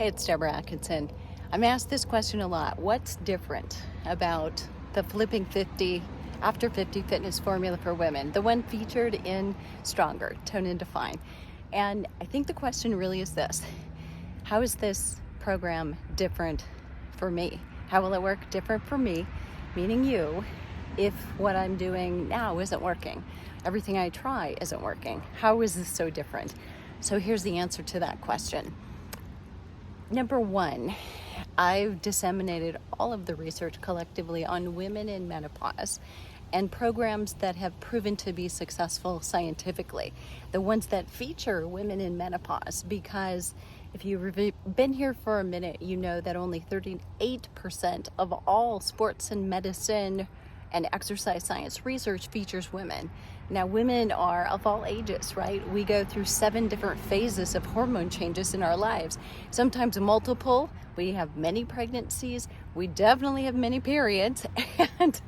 Hey, it's Deborah Atkinson. I'm asked this question a lot. What's different about the Flipping 50 After 50 fitness formula for women, the one featured in Stronger, Tone and Define? And I think the question really is this: how is this program different for me? How will it work different for me, meaning you, if what I'm doing now isn't working? Everything I try isn't working. How is this so different? So here's the answer to that question. Number one, I've disseminated all of the research collectively on women in menopause and programs that have proven to be successful scientifically. The ones that feature women in menopause, because if you've been here for a minute, you know that only 38% of all sports and medicine and exercise science research features women. Now, women are of all ages, right? We go through 7 different phases of hormone changes in our lives, sometimes multiple. We have many pregnancies. We definitely have many periods. And,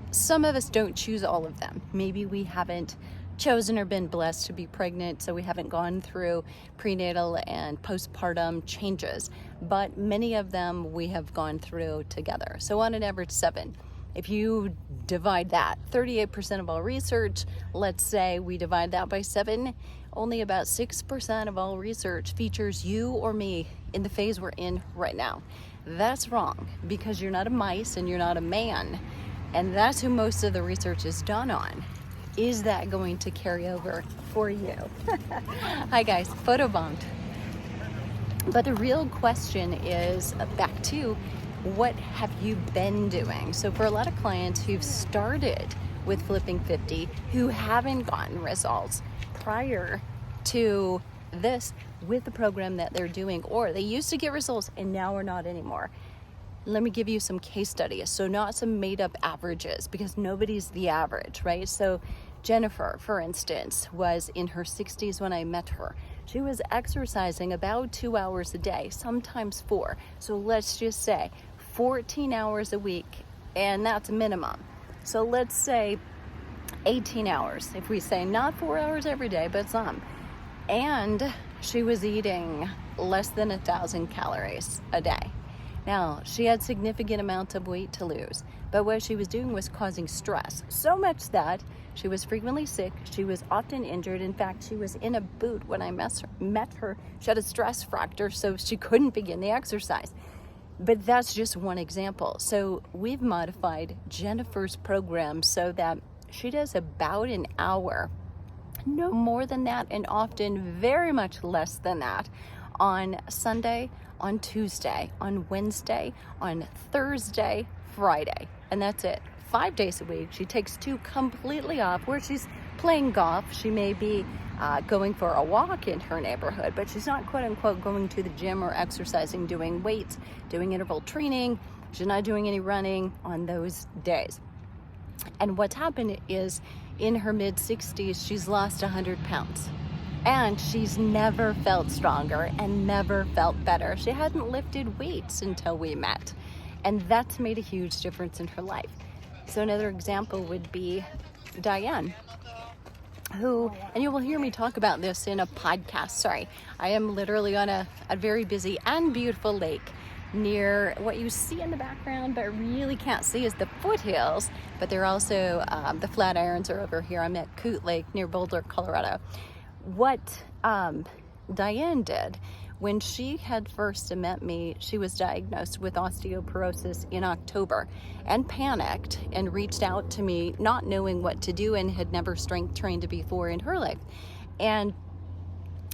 some of us don't choose all of them. Maybe we haven't chosen or been blessed to be pregnant, so we haven't gone through prenatal and postpartum changes. But many of them we have gone through together. So on an average 7. If you divide that, 38% of all research, let's say we divide that by 7, only about 6% of all research features you or me in the phase we're in right now. That's wrong, because you're not a mice and you're not a man. And that's who most of the research is done on. Is that going to carry over for you? Hi guys, photobombed. But the real question is back to, what have you been doing? So for a lot of clients who've started with Flipping 50, who haven't gotten results prior to this with the program that they're doing, or they used to get results and now are not anymore. Let me give you some case studies. So not some made up averages, because nobody's the average, right? So Jennifer, for instance, was in her 60s when I met her. She was exercising about 2 hours a day, sometimes 4. So let's just say 14 hours a week, and that's a minimum. So let's say 18 hours, if we say not 4 hours every day, but some. And she was eating less than 1,000 calories a day. Now, she had significant amounts of weight to lose, but what she was doing was causing stress, so much that she was frequently sick. She was often injured. In fact, she was in a boot when I met her. She had a stress fracture, so she couldn't begin the exercise. But that's just one example. So we've modified Jennifer's program so that she does about an hour, no more than that, and often very much less than that, on Sunday, on Tuesday, on Wednesday, on Thursday, Friday, and that's it. 5 days a week. She takes 2 completely off, where she's playing golf. She may be going for a walk in her neighborhood, but she's not quote unquote going to the gym or exercising, doing weights, doing interval training. She's not doing any running on those days. And what's happened is, in her mid 60s, she's lost 100 pounds. And she's never felt stronger and never felt better. She hadn't lifted weights until we met. And that's made a huge difference in her life. So another example would be Diane, who, and you will hear me talk about this in a podcast. Sorry, I am literally on a very busy and beautiful lake near what you see in the background, but really can't see is the foothills. But they're also, the Flatirons are over here. I'm at Coot Lake near Boulder, Colorado. What Diane did when she had first met me, she was diagnosed with osteoporosis in October and panicked and reached out to me, not knowing what to do, and had never strength trained before in her life. And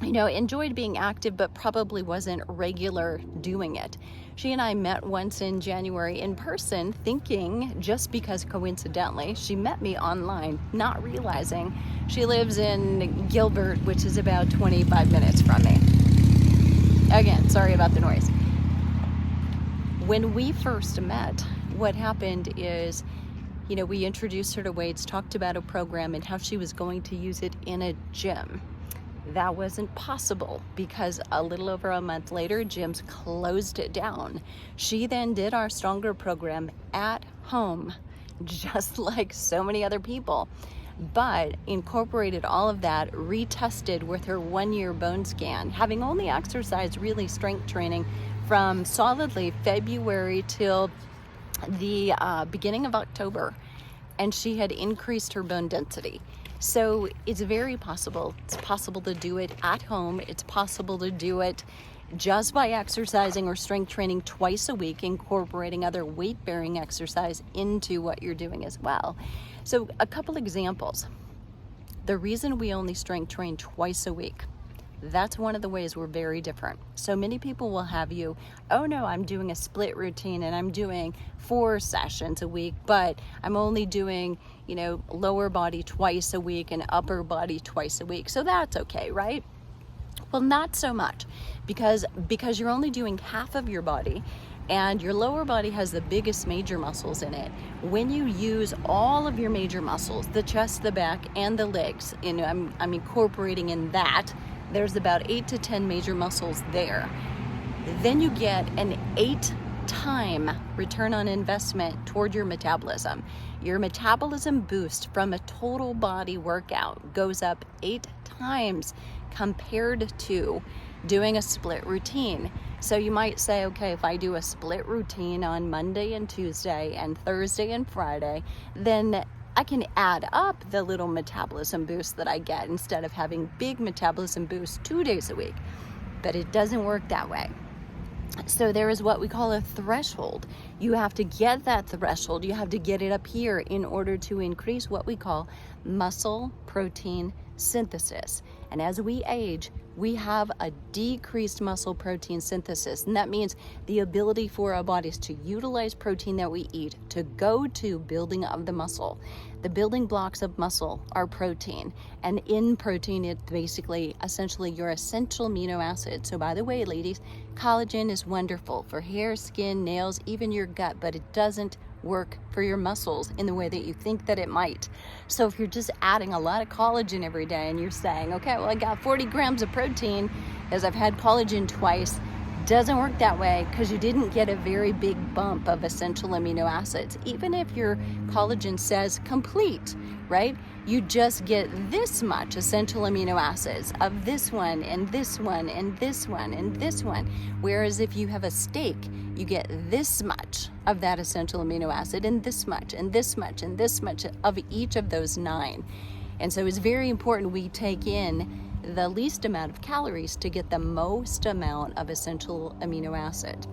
enjoyed being active, but probably wasn't regular doing it. She and I met once in January in person, thinking, just because coincidentally she met me online, not realizing she lives in Gilbert, which is about 25 minutes from me. Again, sorry about the noise. When we first met, what happened is, we introduced her to weights, talked about a program and how she was going to use it in a gym. That wasn't possible because a little over a month later, gyms closed it down. She then did our Stronger program at home, just like so many other people. but incorporated all of that, retested with her 1-year bone scan, having only exercised really strength training from solidly February till the beginning of October, and she had increased her bone density. So it's very possible. It's possible to do it at home. It's possible to do it just by exercising or strength training twice a week, incorporating other weight-bearing exercise into what you're doing as well. So a couple examples. The reason we only strength train twice a week, that's one of the ways we're very different. So many people will have you, oh no, I'm doing a split routine and I'm doing 4 sessions a week, but I'm only doing, lower body twice a week and upper body twice a week. So that's okay, right? Well, not so much, because you're only doing half of your body, and your lower body has the biggest major muscles in it. When you use all of your major muscles, the chest, the back, and the legs, I'm incorporating in that, there's about 8 to 10 major muscles there. Then you get an 8-time return on investment toward your metabolism. Your metabolism boost from a total body workout goes up 8 times compared to doing a split routine. So you might say, okay, if I do a split routine on Monday and Tuesday and Thursday and Friday, then I can add up the little metabolism boost that I get instead of having big metabolism boosts 2 days a week. But it doesn't work that way. So there is what we call a threshold. You have to get that threshold. You have to get it up here in order to increase what we call muscle protein synthesis. And as we age, we have a decreased muscle protein synthesis. And that means the ability for our bodies to utilize protein that we eat to go to building of the muscle. The building blocks of muscle are protein. And in protein, it's basically, essentially, your essential amino acid. So by the way, ladies, collagen is wonderful for hair, skin, nails, even your gut, but it doesn't work for your muscles in the way that you think that it might. So if you're just adding a lot of collagen every day and you're saying, okay, well, I got 40 grams of protein as I've had collagen twice, doesn't work that way, because you didn't get a very big bump of essential amino acids. Even if your collagen says complete, right? You just get this much essential amino acids of this one and this one and this one and this one. Whereas if you have a steak, you get this much of that essential amino acid and this much and this much and this much of each of those 9. And so it's very important we take in the least amount of calories to get the most amount of essential amino acid.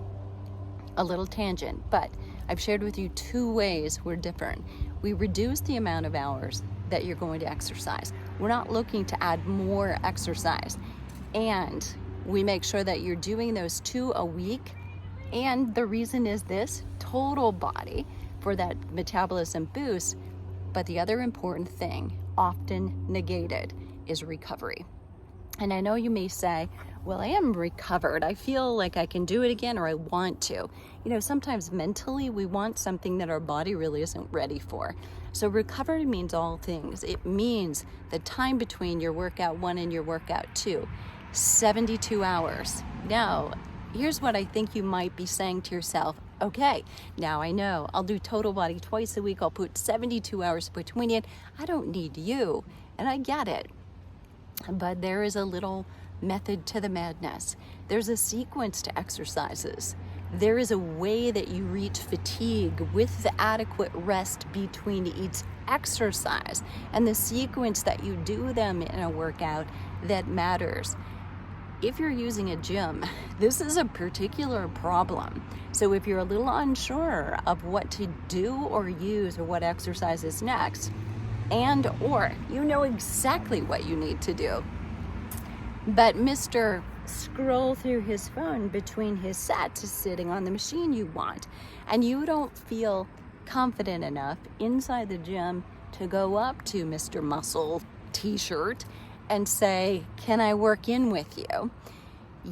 A little tangent, but I've shared with you 2 ways we're different. We reduce the amount of hours that you're going to exercise. We're not looking to add more exercise. And we make sure that you're doing those 2 a week. And the reason is this: total body for that metabolism boost. But the other important thing, often negated, is recovery. And I know you may say, well, I am recovered. I feel like I can do it again, or I want to. Sometimes mentally we want something that our body really isn't ready for. So recovery means all things. It means the time between your workout 1 and your workout 2, 72 hours. Now, here's what I think you might be saying to yourself. Okay, now I know. I'll do total body twice a week. I'll put 72 hours between it. I don't need you. And I get it. But there is a little method to the madness. There's a sequence to exercises. There is a way that you reach fatigue with the adequate rest between each exercise, and the sequence that you do them in a workout that matters. If you're using a gym, this is a particular problem. So if you're a little unsure of what to do or use or what exercise is next, and or you know exactly what you need to do, but Mr. Scroll through his phone between his sets is sitting on the machine you want, and you don't feel confident enough inside the gym to go up to Mr. Muscle t-shirt and say, can I work in with you?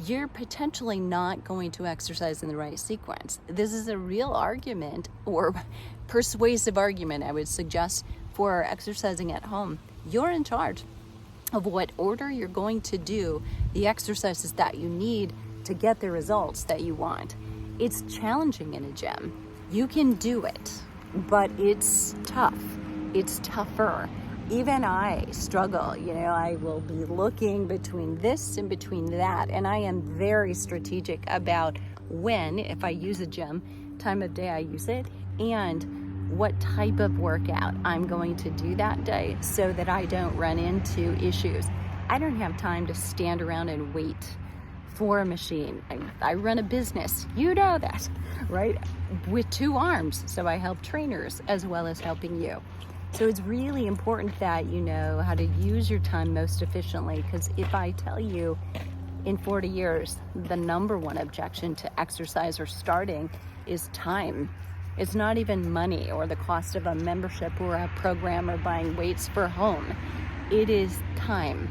You're potentially not going to exercise in the right sequence. This is a real argument, or persuasive argument, I would suggest, for exercising at home. You're in charge of what order you're going to do the exercises that you need to get the results that you want. It's challenging in a gym. You can do it, but it's tough. It's tougher. Even I struggle, I will be looking between this and between that, and I am very strategic about when, if I use a gym, time of day I use it, and what type of workout I'm going to do that day so that I don't run into issues. I don't have time to stand around and wait for a machine. I run a business, you know that, right? With 2 arms, so I help trainers as well as helping you. So it's really important that you know how to use your time most efficiently, because if I tell you in 40 years, the number one objection to exercise or starting is time. It's not even money or the cost of a membership or a program or buying weights for home. It is time,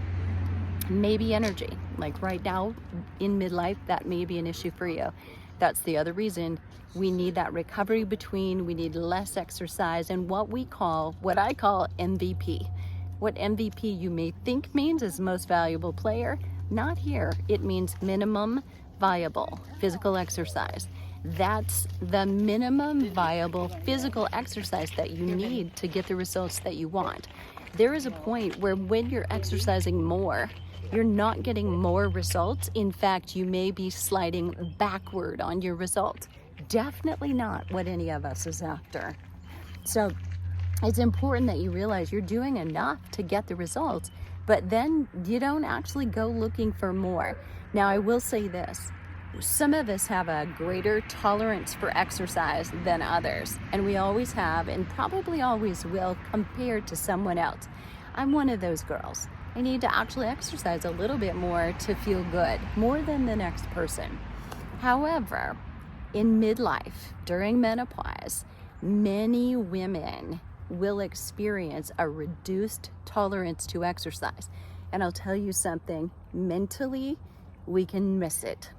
maybe energy. Like right now in midlife, that may be an issue for you. That's the other reason we need that recovery between, we need less exercise, and what I call MVP. What MVP you may think means is most valuable player. Not here. It means minimum viable physical exercise. That's the minimum viable physical exercise that you need to get the results that you want. There is a point where when you're exercising more, you're not getting more results. In fact, you may be sliding backward on your results. Definitely not what any of us is after. So it's important that you realize you're doing enough to get the results, but then you don't actually go looking for more. Now, I will say this. Some of us have a greater tolerance for exercise than others, and we always have and probably always will compared to someone else. I'm one of those girls. I need to actually exercise a little bit more to feel good, more than the next person. However, in midlife, during menopause, many women will experience a reduced tolerance to exercise. And I'll tell you something, mentally, we can miss it.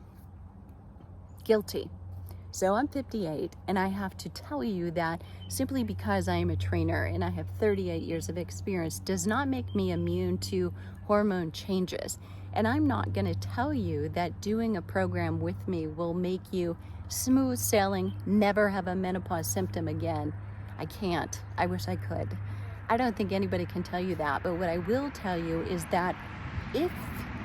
Guilty. So I'm 58, and I have to tell you that simply because I am a trainer and I have 38 years of experience does not make me immune to hormone changes. And I'm not going to tell you that doing a program with me will make you smooth sailing, never have a menopause symptom again. I can't. I wish I could. I don't think anybody can tell you that, but what I will tell you is that if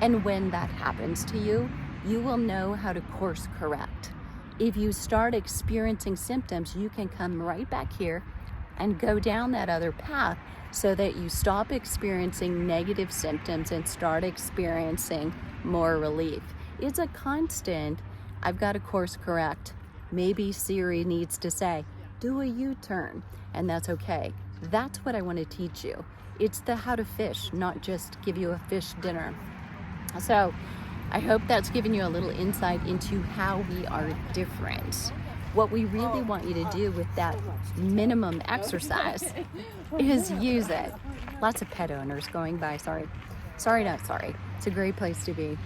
and when that happens to you, you will know how to course correct. If you start experiencing symptoms, you can come right back here and go down that other path so that you stop experiencing negative symptoms and start experiencing more relief. It's a constant. I've got to course correct. Maybe Siri needs to say, do a U-turn, and that's okay. That's what I want to teach you. It's the how to fish, not just give you a fish dinner. So I hope that's given you a little insight into how we are different. What we really want you to do with that minimum exercise is use it. Lots of pet owners going by, sorry, not sorry. It's a great place to be.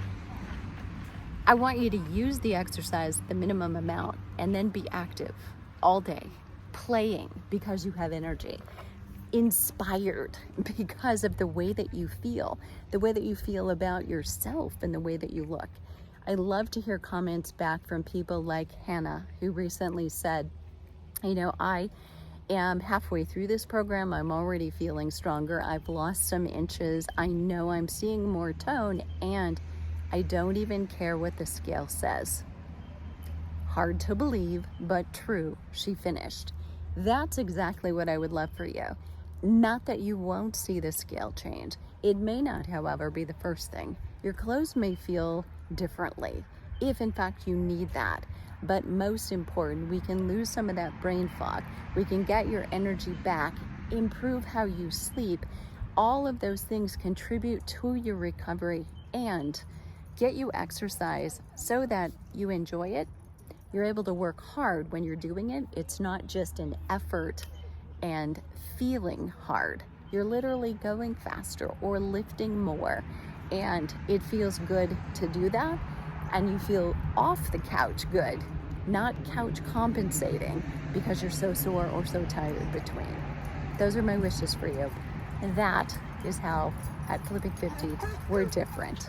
I want you to use the exercise, the minimum amount, and then be active all day, playing because you have energy, inspired because of the way that you feel about yourself and the way that you look. I love to hear comments back from people like Hannah, who recently said, I am halfway through this program. I'm already feeling stronger. I've lost some inches. I know I'm seeing more tone, and I don't even care what the scale says. Hard to believe, but true, she finished. That's exactly what I would love for you. Not that you won't see the scale change. It may not, however, be the first thing. Your clothes may feel differently, if in fact you need that. But most important, we can lose some of that brain fog. We can get your energy back, improve how you sleep. All of those things contribute to your recovery and get you exercise so that you enjoy it. You're able to work hard when you're doing it. It's not just an effort and feeling hard. You're literally going faster or lifting more, and it feels good to do that, and you feel off the couch good, not couch compensating because you're so sore or so tired between. Those are my wishes for you. And that is how at Flipping 50 we're different.